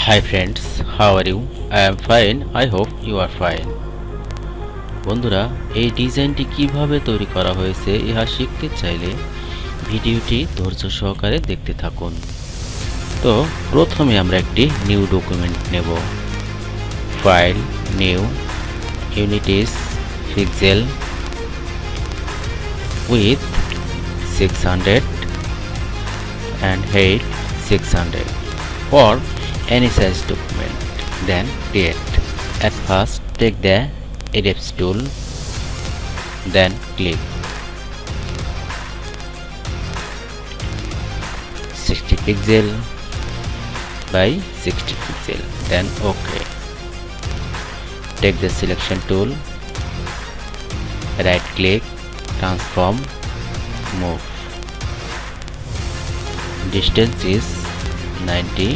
Hi friends, how are you? I am fine. I hope you are fine. বন্ধুরা, এই ডিজাইনটি কিভাবে তৈরি করা হয়েছে ইহা শিখতে চাইলে ভিডিওটি ধৈর্য সহকারে দেখতে থাকুন। তো প্রথমে আমরা একটি নিউ ডকুমেন্ট নেব। File, new, unities, pixel with 600 and height 600 for any size document. Then create. At first take the ellipse tool, then click 60 pixel by 60 pixel, then OK. Take the selection tool, right click, transform, move. Distance is 90.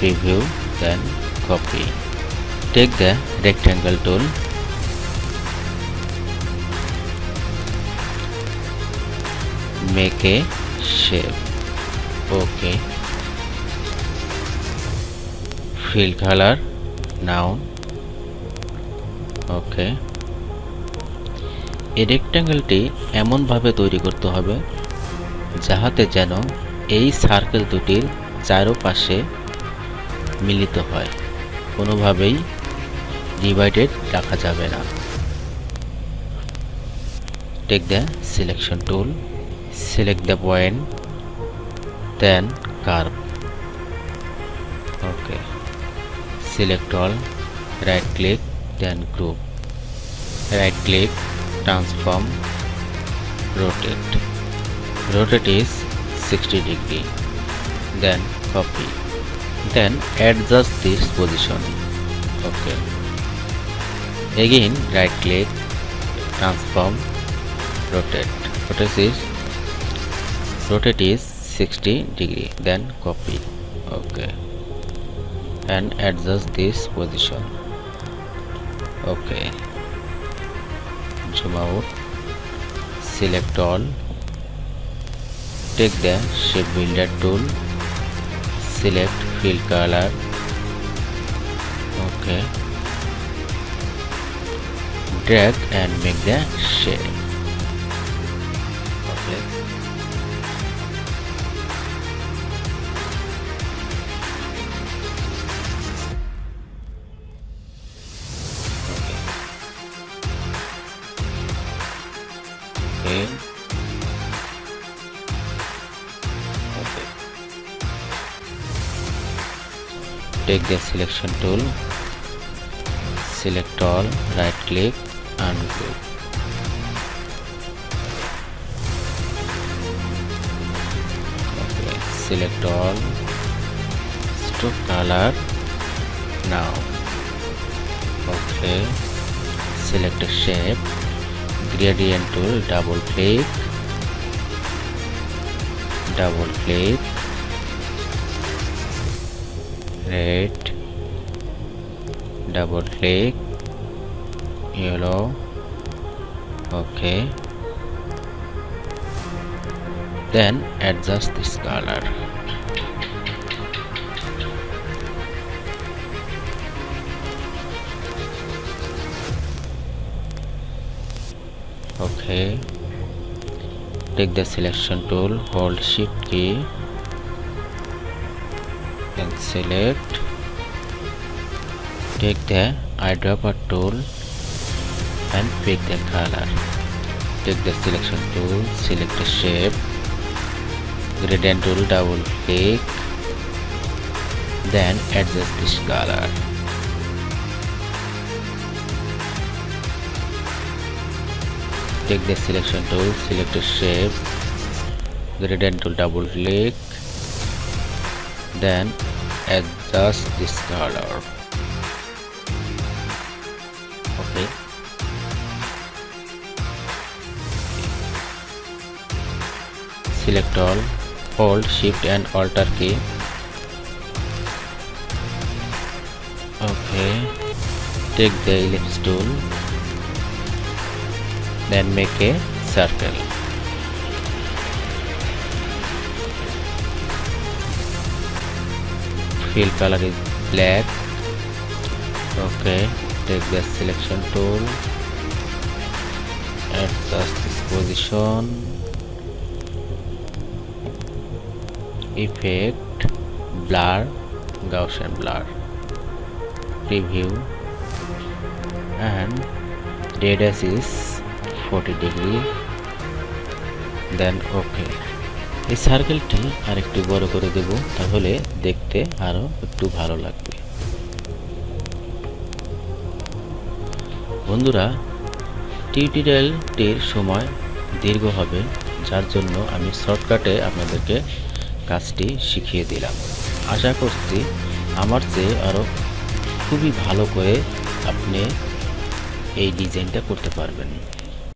Preview, then copy. Take the rectangle tool, make a shape. OK. Fill color, now. OK. এই রেক্ট্যাঙ্গেলটি এমনভাবে তৈরি করতে হবে যাহাতে যেন এই circle দুটির চারপাশে মিলিত হয়, কোনোভাবেই ডিভাইডেড রাখা যাবে না। Take the selection tool, select the point, then curve. Okay, select all, right click, then group, right click, transform, rotate. Rotate is 60 degree, then copy, then adjust this position. Okay, again right click, transform, rotate. Rotate is 60 degree, then copy. Okay, and adjust this position. Okay, zoom out, select all, take the shape builder tool, select fill color. Okay, drag and make the shape. Okay, okay. Take the selection tool, select all, right click and group. Okay, select all, stroke color, now. Okay, select a shape, gradient tool, double click, red, double click, yellow. Okay, then adjust this color. Okay, take the selection tool, hold shift key, then select. Take the eyedropper tool and pick the color. Take the selection tool, select the shape, gradient tool, double click, then adjust this color. Take the selection tool, select a shape, gradient tool, double click, then adjust this color. Okay, select all, hold shift and alt key. Okay, take the ellipse tool, then make a circle. fill color is black. Okay, take the selection tool, adjust this position, effect, blur, Gaussian blur, preview, and radius is 40 degree. Then okay, এই সার্কেলটি আরেকটু বড় করে দেব, তাহলে দেখতে আরো একটু ভালো লাগবে। বন্ধুরা, টিউটোরিয়ালটির সময় দীর্ঘ হবে, যার জন্য আমি শর্টকাটে আপনাদেরকে কাজটি শিখিয়ে দিলাম। আশা করছি আমার চেয়ে আরো খুবই ভালো করে আপনি এই ডিজাইনটা করতে পারবেন।